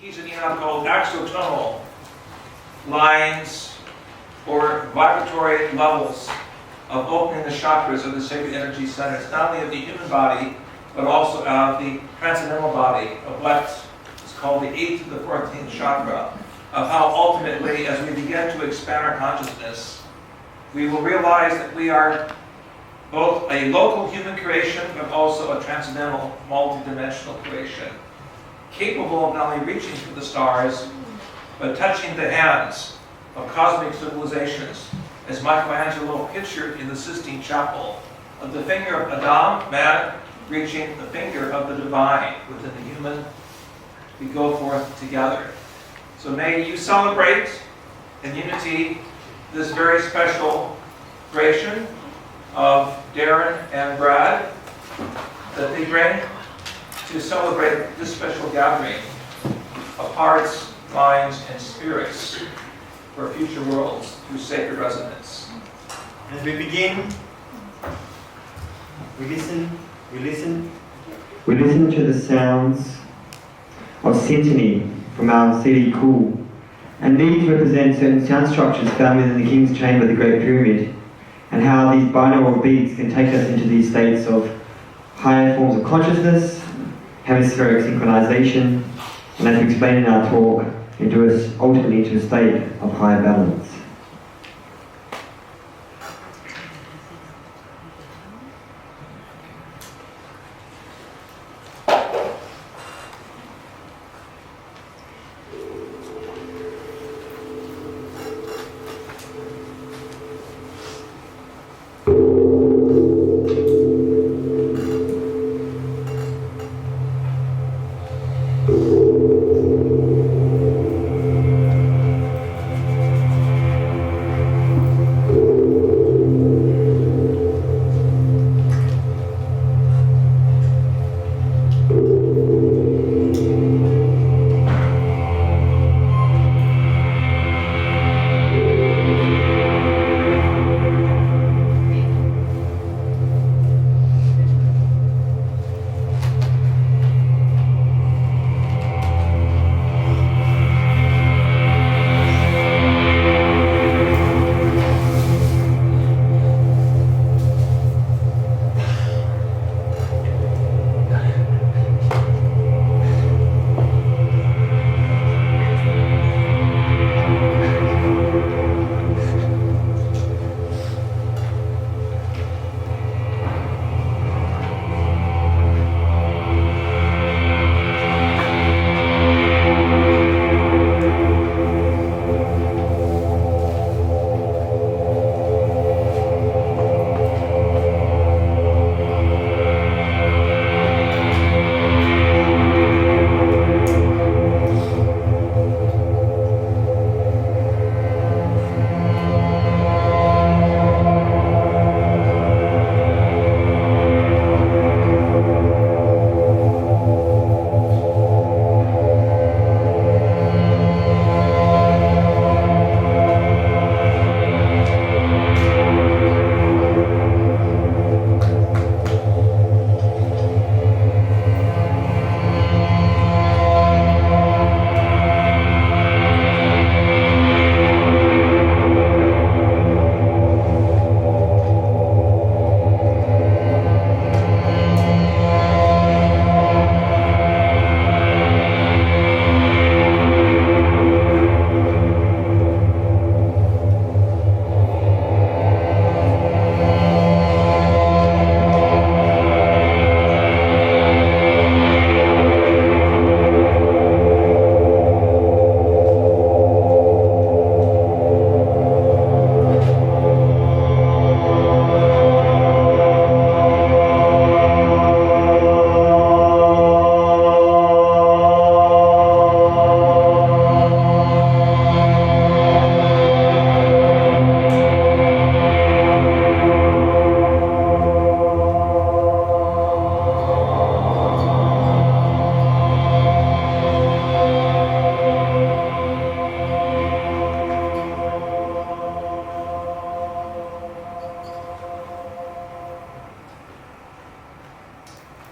Keys of Enoch called Axiatonal lines or vibratory levels of opening the chakras of the sacred energy centers, not only of the human body, but also of the transcendental body, of what is called the 8th to the 14th chakra, of how ultimately, as we begin to expand our consciousness, we will realize that we are both a local human creation, but also a transcendental, multidimensional creation, capable of not only reaching for the stars, but touching the hands of cosmic civilizations, as Michelangelo pictured in the Sistine Chapel, of the finger of Adam, man, reaching the finger of the divine within the human. We go forth together. So may you celebrate in unity this very special creation of Darren and Brad that they bring to celebrate this special gathering of hearts, minds, and spirits for future worlds through sacred resonance. As we begin, we listen to the sounds of syntony from our CD Cool. And these represent certain sound structures found within the King's Chamber of the Great Pyramid, and how these binaural beats can take us into these states of higher forms of consciousness, hemispheric synchronization, and as we explained in our talk, ultimately into a state of higher balance.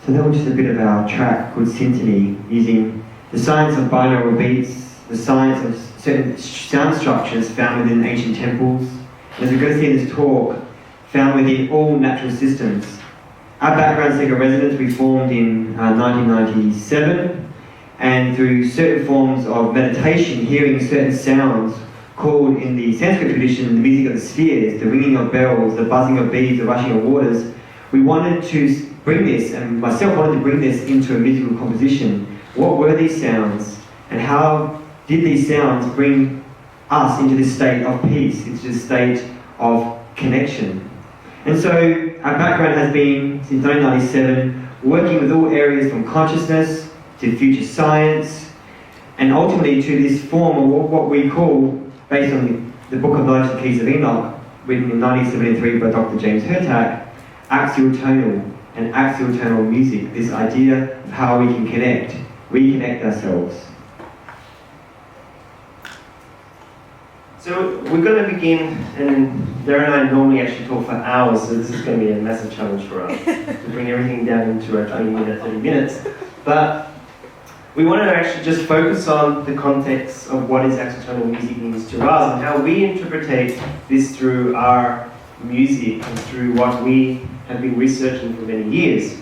So that was just a bit of our track called Syntony, using the science of binaural beats, the science of certain sound structures found within ancient temples, and as we're going to see in this talk, found within all natural systems. Our background Sacred Resonance we formed in 1997, and through certain forms of meditation, hearing certain sounds called in the Sanskrit tradition the music of the spheres, the ringing of bells, the buzzing of bees, the rushing of waters, we wanted to bring this, and myself wanted to bring this into a musical composition. What were these sounds, and how did these sounds bring us into this state of peace, into this state of connection? And so our background has been, since 1997, working with all areas from consciousness to future science, and ultimately to this form of what we call, based on the Book of Knowledge, the Keys of Enoch, written in 1973 by Dr. James Hurtak, Axiatonal and Axiatonal music, this idea of how we can connect, reconnect ourselves. So we're going to begin, and Darren and I normally actually talk for hours, so this is going to be a massive challenge for us to bring everything down into a 20-minute, 30 minutes. But we wanted to actually just focus on the context of what is Axiatonal music means to us and how we interpret this through our music and through what we have been researching for many years.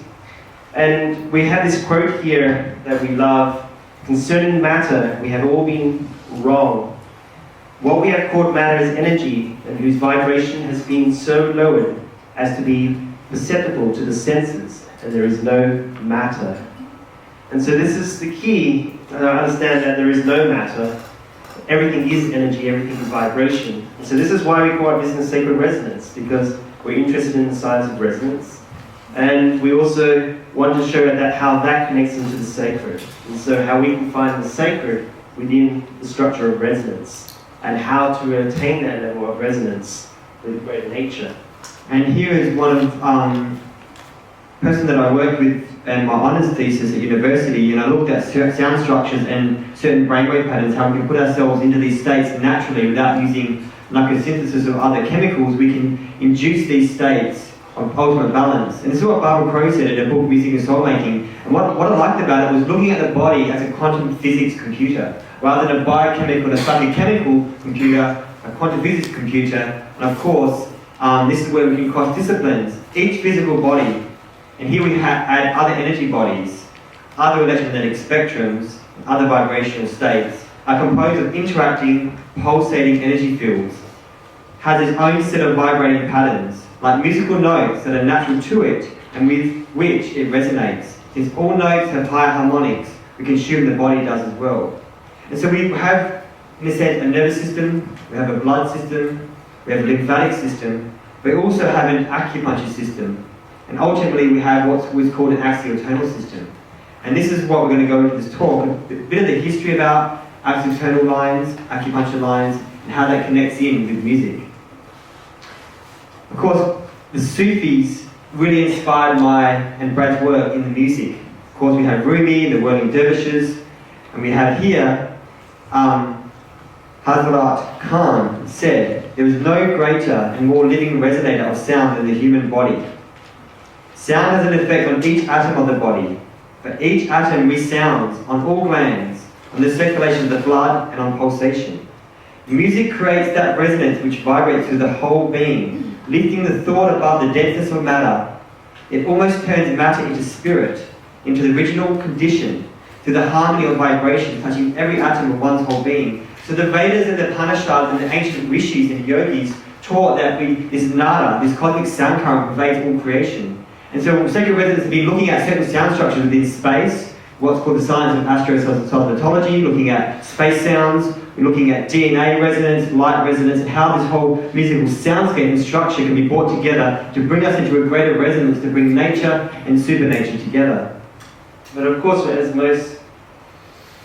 And we have this quote here that we love: concerning matter, we have all been wrong. What we have called matter is energy, and whose vibration has been so lowered as to be perceptible to the senses, and there is no matter. And so this is the key, and I understand that there is no matter. Everything is energy, everything is vibration. And so this is why we call our business Sacred Resonance, because we're interested in the science of resonance. And we also want to show that how that connects into the sacred. And so how we can find the sacred within the structure of resonance, and how to attain that level of resonance with greater nature. And here is one of person that I worked with in my honours thesis at university, and I looked at sound structures and certain brainwave patterns, how we can put ourselves into these states naturally without using like a synthesis of other chemicals. We can induce these states of ultimate balance. And this is what Barbara Crow said in her book Music and Soul Making. And what I liked about it was looking at the body as a quantum physics computer, rather than a biochemical, a psychochemical computer, a quantum physics computer. And of course, this is where we can cross disciplines. Each physical body, and here we add other energy bodies, other electromagnetic spectrums, other vibrational states, are composed of interacting, pulsating energy fields, has its own set of vibrating patterns, like musical notes that are natural to it and with which it resonates. Since all notes have higher harmonics, we can assume the body does as well. And so we have, in a sense, a nervous system, we have a blood system, we have a lymphatic system, we also have an acupuncture system, and ultimately we have what's called an axiatonal system. And this is what we're going to go into this talk, a bit of the history about axiatonal lines, acupuncture lines, and how that connects in with music. Of course, the Sufis really inspired my and Brad's work in the music. Of course, we have Rumi, the whirling dervishes, and we have here Hazrat Khan said, "There is no greater and more living resonator of sound than the human body. Sound has an effect on each atom of the body, but each atom resounds on all glands, on the circulation of the blood and on pulsation. Music creates that resonance which vibrates through the whole being, lifting the thought above the denseness of matter. It almost turns matter into spirit, into the original condition, through the harmony of vibration touching every atom of one's whole being." So the Vedas and the Upanishads and the ancient rishis and yogis taught that this nada, this cosmic sound current, pervades all creation. And so Sacred Resonance has been looking at certain sound structures within space, what's called the science of astrocosmology, looking at space sounds, we're looking at DNA resonance, light resonance, and how this whole musical soundscape and structure can be brought together to bring us into a greater resonance, to bring nature and supernature together. But of course, as most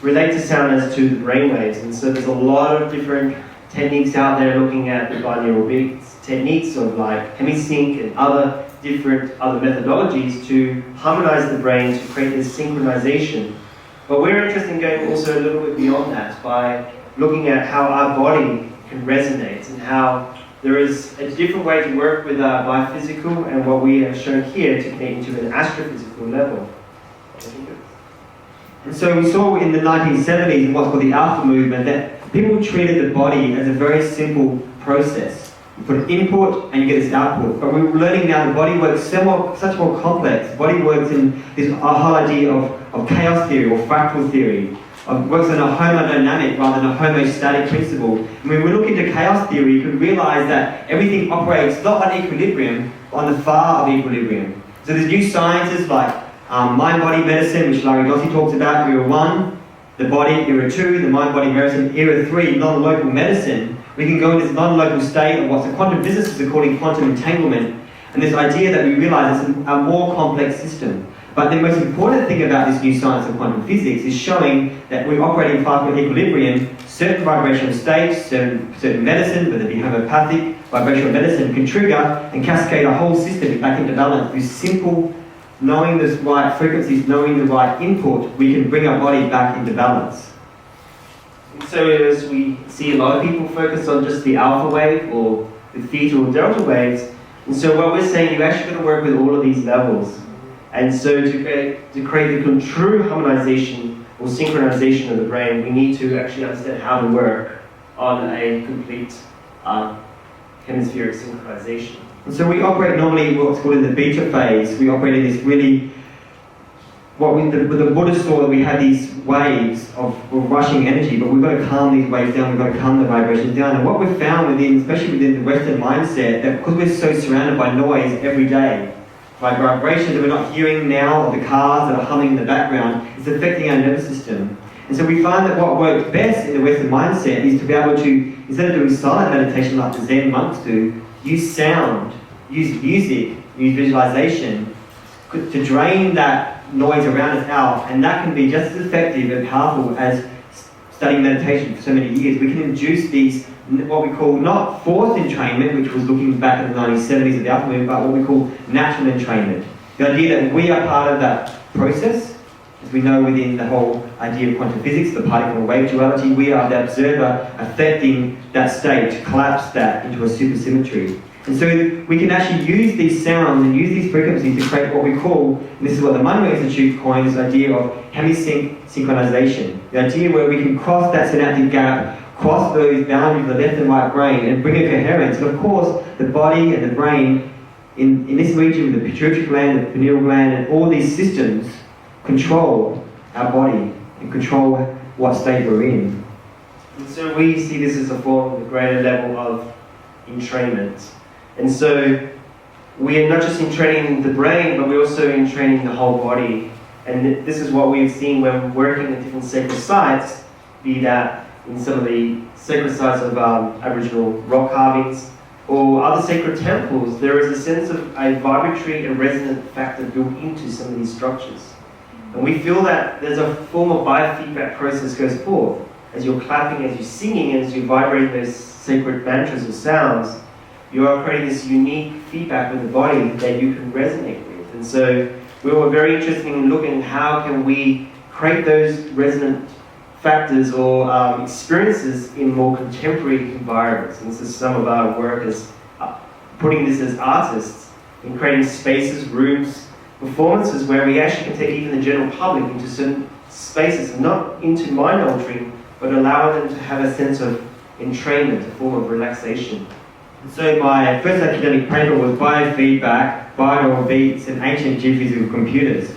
relate to sound as to the brainwaves, and so there's a lot of different techniques out there looking at the binaural beats, techniques of like hemisync and other methodologies to harmonize the brain, to create this synchronization. But we're interested in going also a little bit beyond that by looking at how our body can resonate and how there is a different way to work with our biophysical and what we have shown here to connect into an astrophysical level. And so we saw in the 1970s in what's called the Alpha movement that people treated the body as a very simple process. You put an input and you get this output. But we're learning now the body works such more complex. The body works in this whole idea of chaos theory or fractal theory. Works on a homodynamic rather than a homostatic principle. And when we look into chaos theory, you can realize that everything operates not on equilibrium, but on the far of equilibrium. So there's new sciences like mind-body medicine, which Larry Dossey talks about, era 1, the body, era 2, the mind-body medicine, era 3, non-local medicine. We can go into this non-local state of what the quantum physicists are calling quantum entanglement, and this idea that we realize it's a more complex system. But the most important thing about this new science of quantum physics is showing that we're operating far from equilibrium. Certain vibrational states, certain medicine, whether it be homeopathic, vibrational medicine, can trigger and cascade a whole system back into balance through simple, knowing the right frequencies, knowing the right input, we can bring our body back into balance. So as we see a lot of people focus on just the alpha wave or the theta or delta waves, and so what we're saying, you actually got to work with all of these levels. And so to create the true harmonization or synchronization of the brain, we need to actually understand how to work on a complete hemispheric synchronization. And so we operate normally what's called in the beta phase. We operate in this really, the Buddha saw that we had these waves of rushing energy, but we've got to calm these waves down, we've got to calm the vibrations down. And what we've found especially within the Western mindset, that because we're so surrounded by noise every day, by vibrations that we're not hearing now, or the cars that are humming in the background, it's affecting our nervous system. And so we find that what works best in the Western mindset is to be able to, instead of doing silent meditation like the Zen monks do, use sound, use music, use visualization to drain that noise around us out, and that can be just as effective and powerful as studying meditation for so many years. We can induce these, what we call not forced entrainment, which was looking back at the 1970s of the Alpha movement, but what we call natural entrainment. The idea that we are part of that process, as we know within the whole idea of quantum physics, the particle and wave duality, we are the observer affecting that state to collapse that into a supersymmetry. And so we can actually use these sounds and use these frequencies to create what we call, and this is what the Monroe Institute coined, this idea of hemisync synchronization. The idea where we can cross that synaptic gap, cross those boundaries of the left and right brain and bring a coherence. And of course, the body and the brain, in this region with the pituitary gland, the pineal gland, and all these systems control our body and control what state we're in. And so we see this as a form of a greater level of entrainment. And so we are not just entraining the brain, but we're also entraining the whole body. And this is what we've seen when working at different sacred sites, be that in some of the sacred sites of Aboriginal rock carvings or other sacred temples. There is a sense of a vibratory and resonant factor built into some of these structures. And we feel that there's a form of biofeedback process goes forth. As you're clapping, as you're singing, as you vibrate those sacred mantras or sounds, you are creating this unique feedback with the body that you can resonate with. And so we were very interested in looking at how can we create those resonant factors or experiences in more contemporary environments. And this is some of our work as putting this as artists in creating spaces, rooms, performances where we actually can take even the general public into certain spaces, not into mind altering, but allow them to have a sense of entrainment, a form of relaxation. So my first academic paper was biofeedback, binaural beats, and ancient geophysical computers,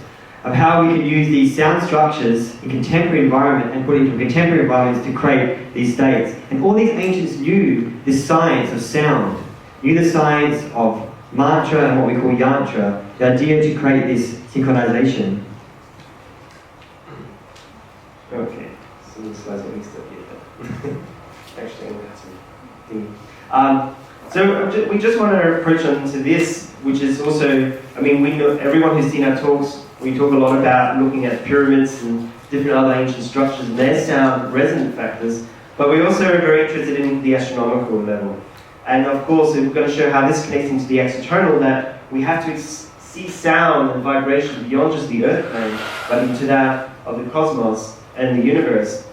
of how we can use these sound structures in contemporary environment and put it into contemporary environments to create these states. And all these ancients knew this science of sound, knew the science of mantra and what we call yantra, the idea to create this synchronization. Okay, so the slides got mixed up here. Actually, I'm going to have some thing. So we just want to approach onto this, which is also, I mean, we know everyone who's seen our talks, we talk a lot about looking at pyramids and different other ancient structures and their sound resonant factors, but we also are very interested in the astronomical level. And of course, we're going to show how this connects into the Axiatonal, that we have to see sound and vibration beyond just the Earth plane, but into that of the cosmos and the universe.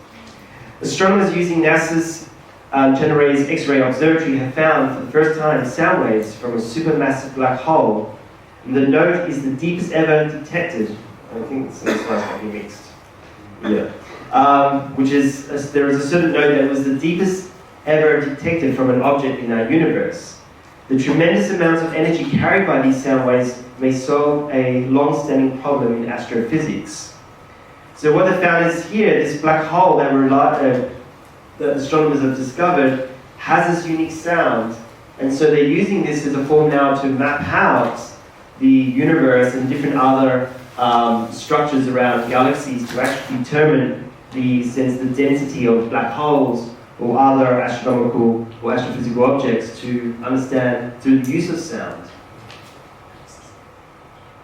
Astronomers using NASA's Generator's X-ray Observatory have found for the first time sound waves from a supermassive black hole. And the note is the deepest ever detected. I think some slides might be mixed. which is, there is a certain note that it was the deepest ever detected from an object in our universe. The tremendous amounts of energy carried by these sound waves may solve a long-standing problem in astrophysics. So what they found is here, this black hole that astronomers have discovered has this unique sound, and so they're using this as a form now to map out the universe and different other structures around galaxies to actually determine the density of black holes or other astronomical or astrophysical objects to understand through the use of sound.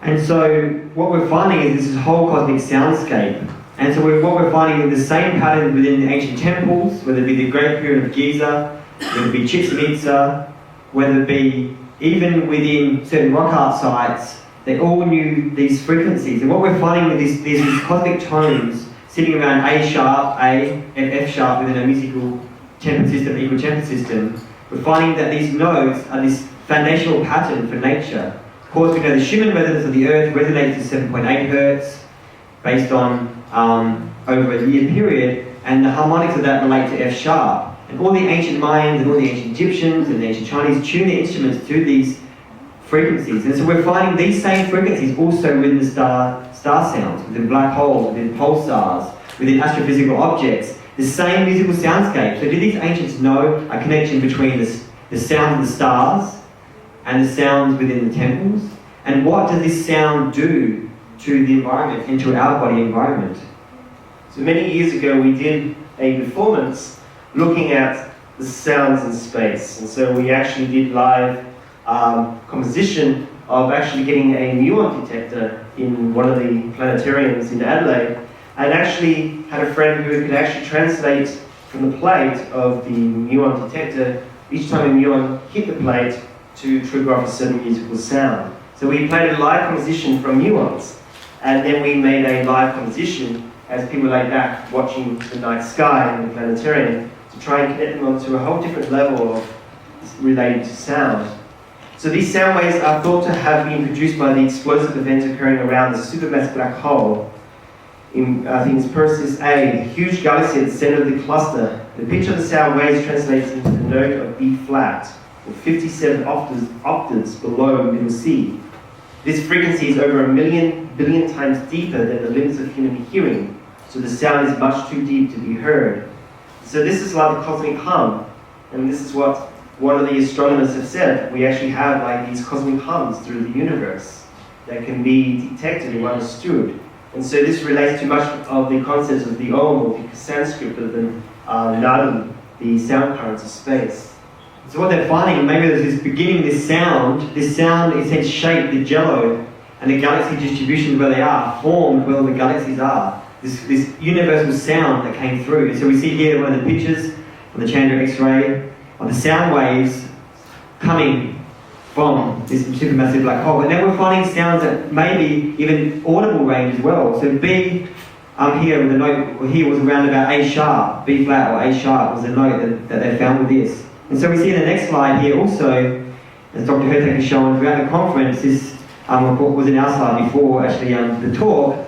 And so what we're finding is this whole cosmic soundscape. And so what we're finding is the same pattern within the ancient temples, whether it be the Great Pyramid of Giza, whether it be Chichen Itza, whether it be even within certain rock art sites, they all knew these frequencies. And what we're finding is these cosmic tones sitting around A sharp, A, and F sharp within a musical tempered system, equal tempered system. We're finding that these notes are this foundational pattern for nature. Of course, we know the Schumann resonance of the Earth resonates to 7.8 hertz based on over a year period, and the harmonics of that relate to F sharp. And all the ancient Mayans and all the ancient Egyptians and the ancient Chinese tune their instruments to these frequencies. And so we're finding these same frequencies also within the star sounds, within black holes, within pulsars, within astrophysical objects, the same musical soundscape. So did these ancients know a connection between the sound of the stars and the sounds within the temples? And what does this sound do to the environment and to our body environment? So many years ago we did a performance looking at the sounds in space, and so we actually did live composition of actually getting a muon detector in one of the planetariums in Adelaide, and actually had a friend who could actually translate from the plate of the muon detector each time a muon hit the plate to trigger off a certain musical sound. So we played a live composition from muons, and then we made a live composition as people lay back watching the night sky in the planetarium to try and connect them onto a whole different level of related to sound. So these sound waves are thought to have been produced by the explosive events occurring around the supermassive black hole. I think it's Perseus A, a huge galaxy at the center of the cluster. The pitch of the sound waves translates into the note of B flat, or 57 octaves below middle C. This frequency is over 1 billion times deeper than the limits of human hearing, so the sound is much too deep to be heard. So this is like the cosmic hum, and this is what one of the astronomers have said. We actually have like these cosmic hums through the universe that can be detected and understood. And so this relates to much of the concepts of the Om, or the Sanskrit of the Nadi, the sound currents of space. So what they're finding, maybe there's this beginning, this sound in sense shaped the jello and the galaxy distributions where they are, formed where all the galaxies are. This universal sound that came through. And so we see here one of the pictures on the Chandra X-ray of the sound waves coming from this supermassive black hole. And then we're finding sounds that maybe even audible range as well. So B here with the note here was around about A sharp, B flat or A sharp was the note that they found with this. And so we see in the next slide here also, as Dr. Hurtak has shown throughout the conference, this was in our slide before actually the talk,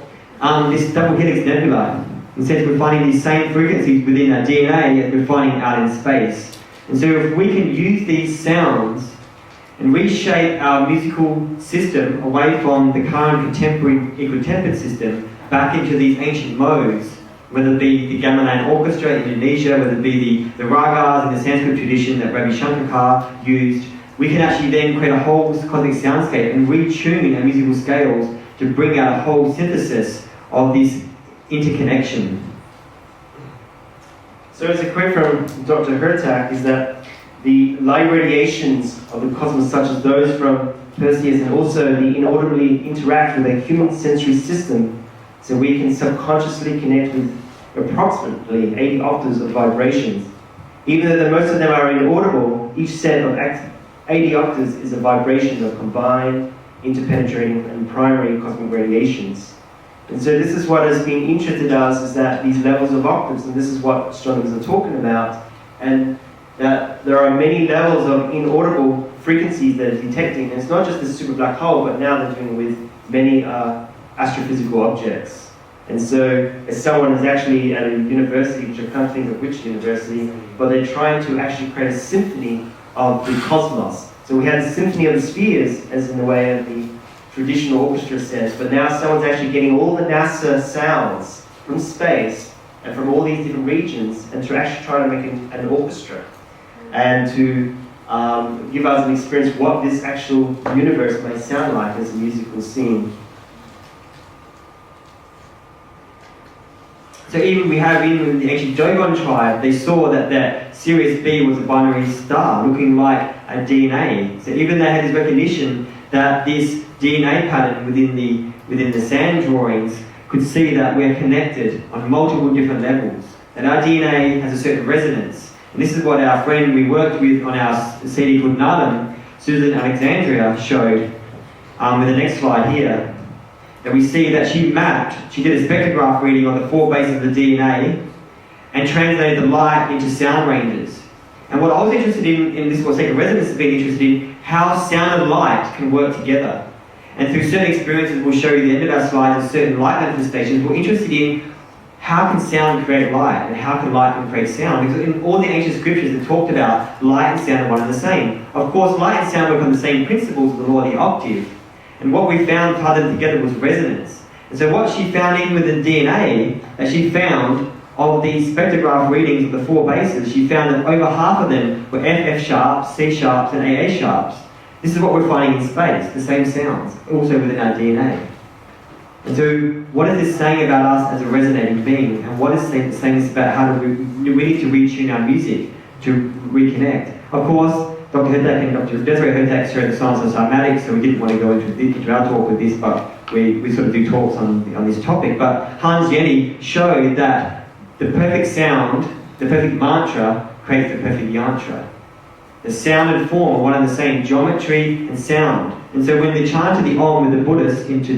this double helix nebula. In sense, we're finding these same frequencies within our DNA as we're finding out in space. And so if we can use these sounds and reshape our musical system away from the current contemporary equal-tempered system back into these ancient modes, whether it be the gamelan orchestra in Indonesia, whether it be the ragas in the Sanskrit tradition that Ravi Shankar used, we can actually then create a whole cosmic soundscape and retune our musical scales to bring out a whole synthesis of this interconnection. So as a quote from Dr. Hurtak is that the light radiations of the cosmos, such as those from Perseus, and also the inaudibly interact with a human sensory system, so we can subconsciously connect with approximately 80 octaves of vibrations. Even though most of them are inaudible, each set of 80 octaves is a vibration of combined, interpenetrating, and primary cosmic radiations. And so this is what has been interested us, is that these levels of octaves, and this is what astronomers are talking about, and that there are many levels of inaudible frequencies that are detecting. And it's not just the super black hole, but now they're doing with many astrophysical objects. And so, as someone who's actually at a university, which I can't think of which university, but they're trying to actually create a symphony of the cosmos. So we had the symphony of the spheres, as in the way of the traditional orchestra sense, but now someone's actually getting all the NASA sounds from space and from all these different regions, and to actually try to make an orchestra, and to give us an experience what this actual universe may sound like as a musical scene. So even we have in the ancient Dogon tribe, they saw that Sirius B was a binary star looking like a DNA. So even they had this recognition that this DNA pattern within the sand drawings could see that we're connected on multiple different levels. And our DNA has a certain resonance. And this is what our friend we worked with on our CD called Nalam, Susan Alexandria, showed with the next slide here. That we see that she did a spectrograph reading on the 4 bases of the DNA and translated the light into sound ranges. And what I was interested in this was second resonance has been interested in how sound and light can work together. And through certain experiences, we'll show you the end of our slides and certain light manifestations, we're interested in how can sound create light and how can light create sound. Because in all the ancient scriptures it talked about light and sound are one and the same. Of course, light and sound work on the same principles of the law of the octave. And what we found tied them together was resonance. And so what she found in with the DNA, that she found of the spectrograph readings of the 4 bases, she found that over half of them were FF sharps, C sharps, and AA sharps. This is what we're finding in space, the same sounds, also within our DNA. And so what is this saying about us as a resonating being? And what is saying this about how do we need to retune our music to reconnect? Of course, Dr. Hurtak and Dr. Desiree Hurtak showed the science of cymatics, so we didn't want to go into our talk with this, but we sort of do talks on this topic. But Hans Jenny showed that the perfect sound, the perfect mantra, creates the perfect yantra. The sound and form are one and the same, geometry and sound. And so when they chanted the Om with the Buddhists into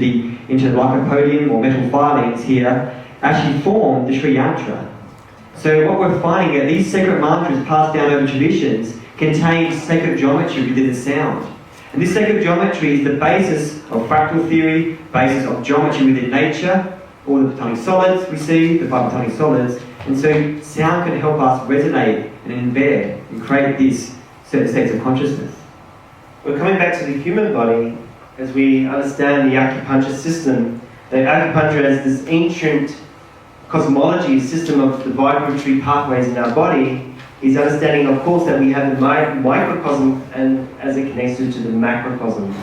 like a podium or metal filings here, actually formed the Sri Yantra. So what we're finding are these sacred mantras passed down over traditions contain sacred geometry within the sound. And this sacred geometry is the basis of fractal theory, basis of geometry within nature, all the platonic solids we see, the 5 platonic solids. And so sound can help us resonate and embed and create these certain states of consciousness. We're coming back to the human body as we understand the acupuncture system. That acupuncture as this ancient cosmology system of the vibratory pathways in our body is understanding, of course, that we have the microcosm and as it connects to the macrocosm.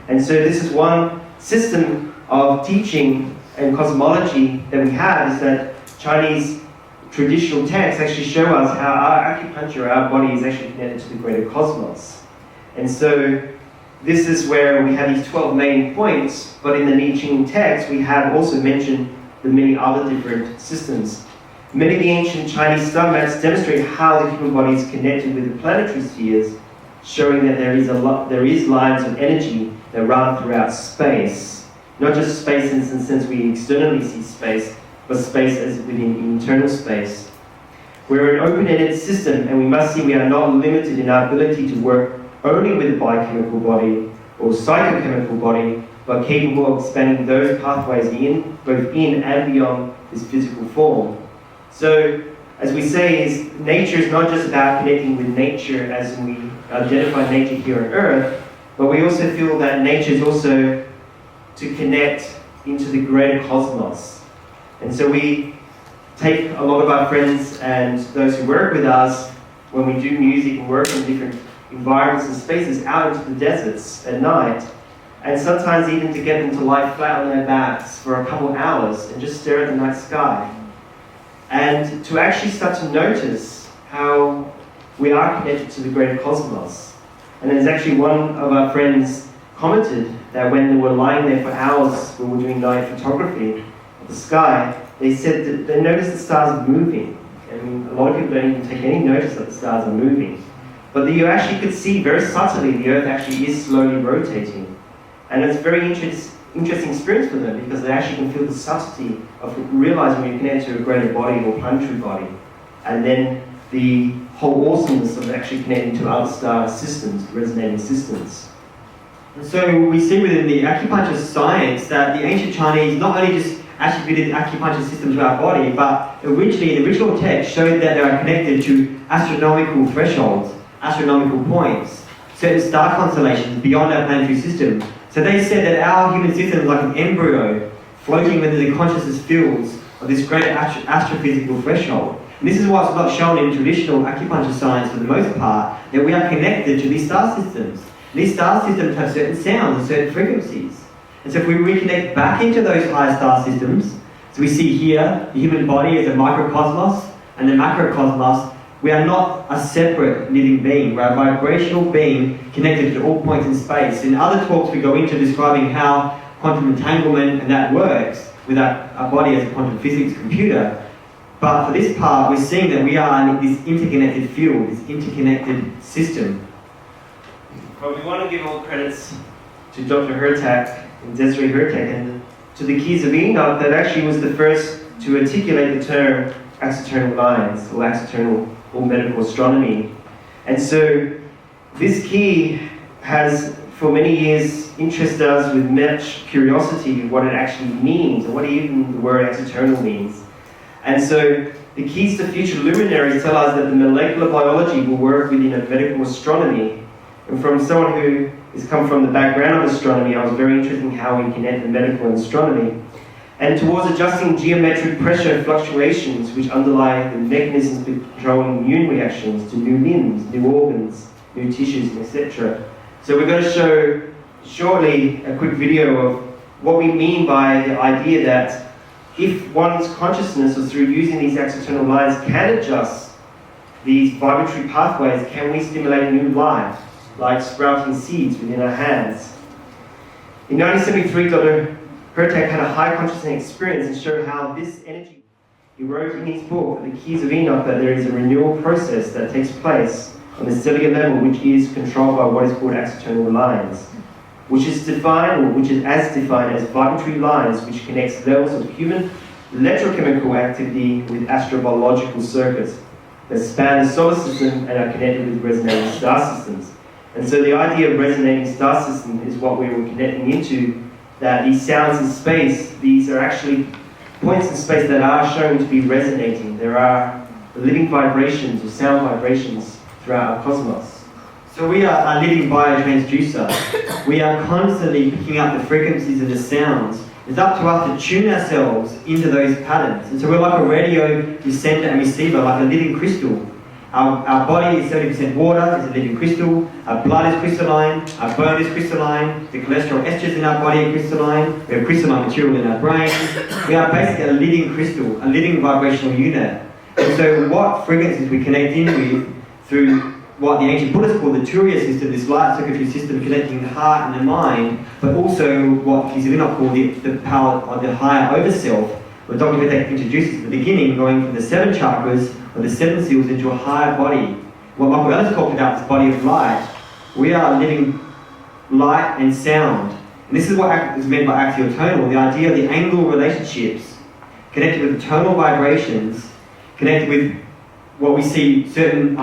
And so this is one system of teaching and cosmology that we have, is that Chinese traditional texts actually show us how our acupuncture, our body, is actually connected to the greater cosmos. And so this is where we have these 12 main points, but in the I Ching text we have also mentioned the many other different systems. Many of the ancient Chinese star maps demonstrate how the human body is connected with the planetary spheres, showing that there is lines of energy that run throughout space. Not just space in the sense we externally see space, but space as within internal space. We're an open-ended system, and we must see we are not limited in our ability to work only with the biochemical body or psychochemical body, but capable of expanding those pathways both in and beyond this physical form. So, as we say, nature is not just about connecting with nature as we identify nature here on Earth, but we also feel that nature is also to connect into the greater cosmos. And so we take a lot of our friends and those who work with us when we do music and work in different environments and spaces out into the deserts at night, and sometimes even to get them to lie flat on their backs for a couple of hours and just stare at the night sky. And to actually start to notice how we are connected to the greater cosmos. And there's actually one of our friends commented that when they were lying there for hours when we were doing night photography of the sky, they said that they noticed the stars moving. I mean, a lot of people don't even take any notice that the stars are moving. But you actually could see very subtly the Earth actually is slowly rotating. And it's a very interesting experience for them, because they actually can feel the subtlety of realizing when you connect to a greater body or planetary body, and then the whole awesomeness of actually connecting to other star systems, resonating systems. And so we see within the acupuncture science that the ancient Chinese not only just actually fitted acupuncture system to our body, but originally, the original text showed that they are connected to astronomical thresholds, astronomical points, certain star constellations beyond our planetary system. So they said that our human system is like an embryo floating within the consciousness fields of this great astrophysical threshold. And this is what's not shown in traditional acupuncture science for the most part, that we are connected to these star systems. These star systems have certain sounds and certain frequencies. And so if we reconnect back into those higher star systems, so we see here the human body as a microcosmos and the macrocosmos, we are not a separate living being, we're a vibrational being connected to all points in space. In other talks we go into describing how quantum entanglement and that works with our body as a quantum physics computer. But for this part, we're seeing that we are in this interconnected field, this interconnected system. But we want to give all credits to Dr. Hurtak and Desiree Hurtak and to the Keys of Enoch that actually was the first to articulate the term Axiatonal lines or Axiatonal or medical astronomy. And so this key has for many years interested us with much curiosity of what it actually means and what even the word Axiatonal means. And so the keys to future luminaries tell us that the molecular biology will work within a medical astronomy. And from someone who has come from the background of astronomy, I was very interested in how we connect the medical and astronomy. And towards adjusting geometric pressure fluctuations which underlie the mechanisms controlling immune reactions to new limbs, new organs, new tissues, etc. So we're going to show shortly a quick video of what we mean by the idea that if one's consciousness or through using these Axiatonal lines can adjust these vibratory pathways, can we stimulate new life, like sprouting seeds within our hands? In 1973, Dr. Hurtak had a high consciousness experience and showed how this energy, he wrote in his book, The Keys of Enoch, that there is a renewal process that takes place on the cellular level which is controlled by what is called Axiatonal lines, which is as defined as vibratory lines which connects levels of human electrochemical activity with astrobiological circuits that span the solar system and are connected with resonating star systems. And so the idea of resonating star system is what we were connecting into, that these sounds in space, these are actually points in space that are shown to be resonating. There are living vibrations or sound vibrations throughout our cosmos. So we are a living biotransducer. We are constantly picking up the frequencies of the sounds. It's up to us to tune ourselves into those patterns. And so we're like a radio sender and receiver, like a living crystal. Our body is 70% water, it's a living crystal. Our blood is crystalline, our bone is crystalline, the cholesterol esters in our body are crystalline, we have crystalline material in our brain. We are basically a living crystal, a living vibrational unit. And so what frequencies we connect in with through what the ancient Buddhists call the Turiya system, this light circuitry system connecting the heart and the mind, but also what Keys of Enoch call the power of the higher overself, where Dr. Hurtak introduces at the beginning, going from the 7 chakras or the 7 seals into a higher body. What Michael Ellis talked about, this body of light, we are living light and sound. And this is what is meant by Axiatonal, the idea of the angle relationships, connected with tonal vibrations, connected with what we see certain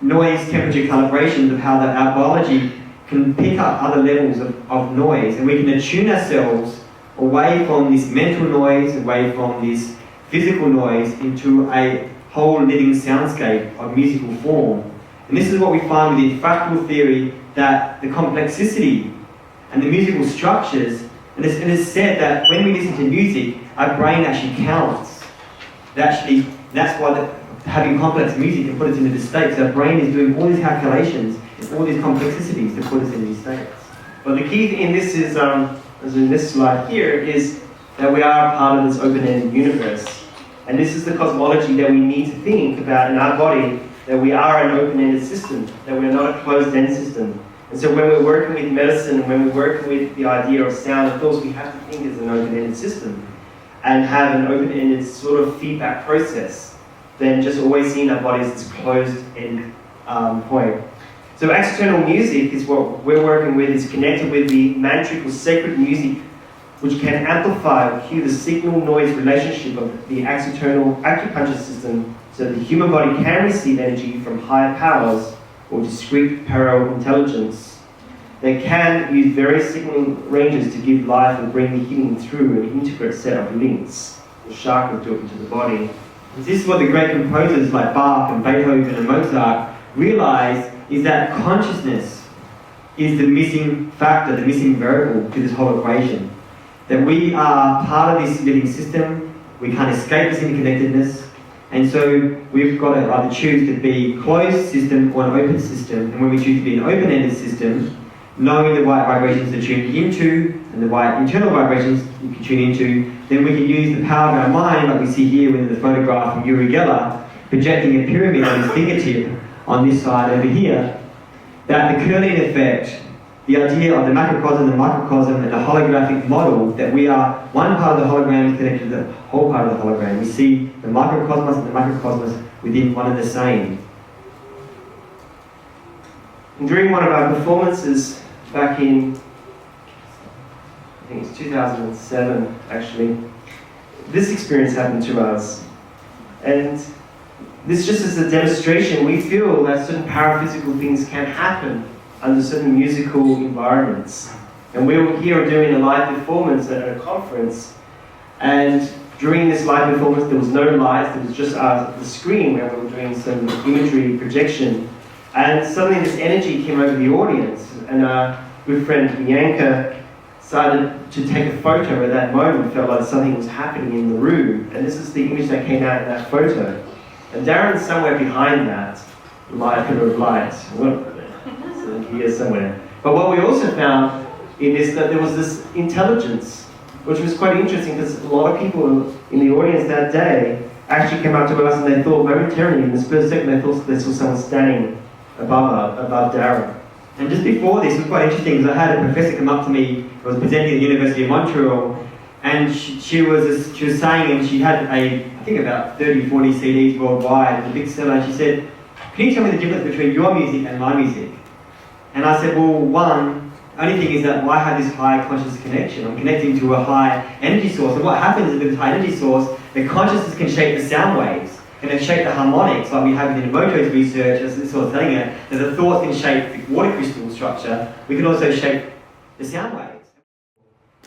noise temperature calibrations of how our biology can pick up other levels of noise, and we can attune ourselves away from this mental noise, away from this physical noise, into a whole living soundscape of musical form. And this is what we find within fractal theory, that the complexity and the musical structures, and it's said that when we listen to music, our brain actually counts. That's why having complex music can put us into this state. So our brain is doing all these calculations and all these complexities to put us in these states. But the key in this is, as in this slide here, is that we are part of this open-ended universe. And this is the cosmology that we need to think about in our body, that we are an open-ended system, that we're not a closed-end system. And so when we're working with medicine, when we're working with the idea of sound, of course we have to think as an open-ended system and have an open-ended sort of feedback process than just always seeing our body as this closed-end point. So Axiatonal music is what we're working with, is connected with the mantric or sacred music, which can amplify or cue the signal-noise relationship of the Axiatonal acupuncture system, so that the human body can receive energy from higher powers or discrete parallel intelligence. they can use various signaling ranges to give life and bring the healing through an intricate set of links, the chakras built into the body. This is what the great composers like Bach and Beethoven and Mozart realized, is that consciousness is the missing factor, the missing variable to this whole equation. That we are part of this living system, we can't escape this interconnectedness, and so we've got to either choose to be a closed system or an open system, and when we choose to be an open-ended system, knowing the right vibrations to tune into and the right internal vibrations you can tune into, then we can use the power of our mind, like we see here in the photograph from Uri Geller, projecting a pyramid on his fingertip on this side over here, that the Kirlian effect, the idea of the macrocosm, the microcosm, and the holographic model, that we are one part of the hologram is connected to the whole part of the hologram. We see the microcosmos and the macrocosmos within one and the same. And during one of our performances back in, I think it's 2007 actually, this experience happened to us. And this just is a demonstration. We feel that certain paraphysical things can happen under certain musical environments. And we were here doing a live performance at a conference, and during this live performance there was no lights, there was just the screen where we were doing some imagery projection, and suddenly this energy came over the audience, and our good friend Bianca started to take a photo at that moment, felt like something was happening in the room, and this is the image that came out in that photo. And Darren's somewhere behind that pillar of light. Here somewhere. But what we also found is that there was this intelligence, which was quite interesting, because a lot of people in the audience that day actually came up to us and they thought momentarily, in the split second, they thought they saw someone standing above Darren. And just before this, it was quite interesting, because I had a professor come up to me who was presenting at the University of Montreal, and she was saying, and she had I think about 30, 40 CDs worldwide, a big seller, and she said, "Can you tell me the difference between your music and my music?" And I said, well, one, the only thing is that I have this high conscious connection. I'm connecting to a high energy source. And what happens is with this high energy source, the consciousness can shape the sound waves. And it shape the harmonics, like we have in Emoto's research, as it's sort of telling it, that the thoughts can shape the water crystal structure. We can also shape the sound waves.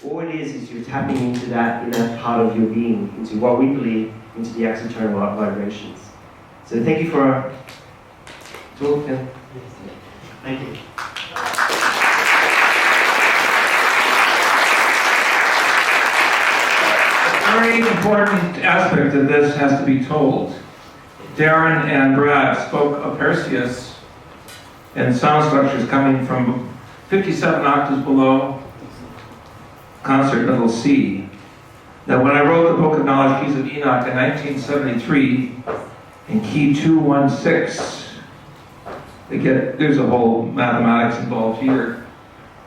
All it is you're tapping into that inner part of your being, into what we believe, into the Axiatonal vibrations. So thank you for talking. Thank you. A very important aspect of this has to be told. Darren and Brad spoke of Perseus and sound structures coming from 57 octaves below concert level C. Now, when I wrote the book of knowledge, Keys of Enoch, in 1973, in key 216, there's a whole mathematics involved here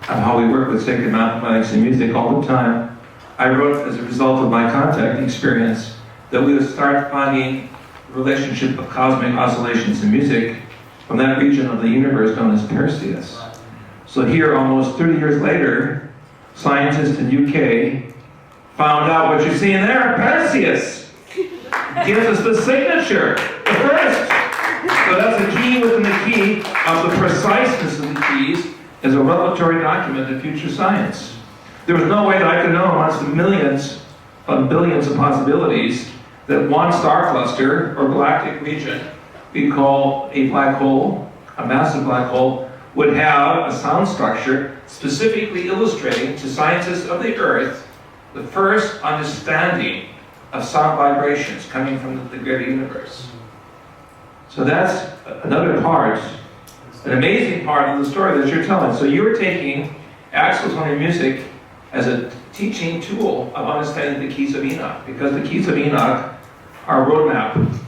of how we work with sacred mathematics and music all the time. I wrote, as a result of my contact experience, that we would start finding the relationship of cosmic oscillations in music from that region of the universe known as Perseus. So here, almost 30 years later, scientists in UK found out what you're seeing there, Perseus gives us the signature, the first. So that's a key within the key of the preciseness of the keys as a revelatory document of future science. There was no way that I could know amongst the millions of billions of possibilities that one star cluster or galactic region we call a black hole, a massive black hole, would have a sound structure specifically illustrating to scientists of the Earth the first understanding of sound vibrations coming from the greater universe. So that's another part, an amazing part of the story that you're telling. So you're taking Axiatonal music as a teaching tool of understanding the Keys of Enoch, because the Keys of Enoch are a roadmap,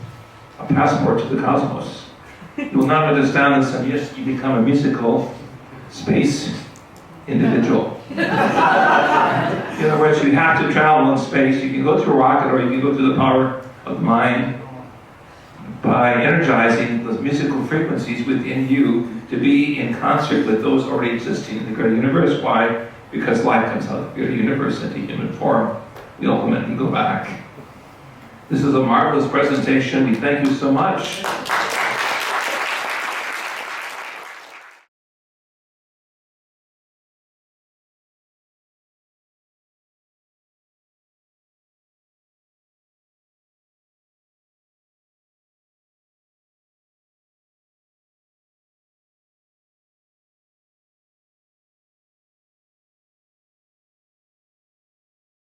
a passport to the cosmos. You will not understand this unless you become a musical space individual. In other words, you have to travel in space. You can go to a rocket, or you can go to the power of the mind by energizing those musical frequencies within you to be in concert with those already existing in the greater universe. Why? Because life comes out of the greater universe into human form. We ultimately go back. This is a marvelous presentation. We thank you so much.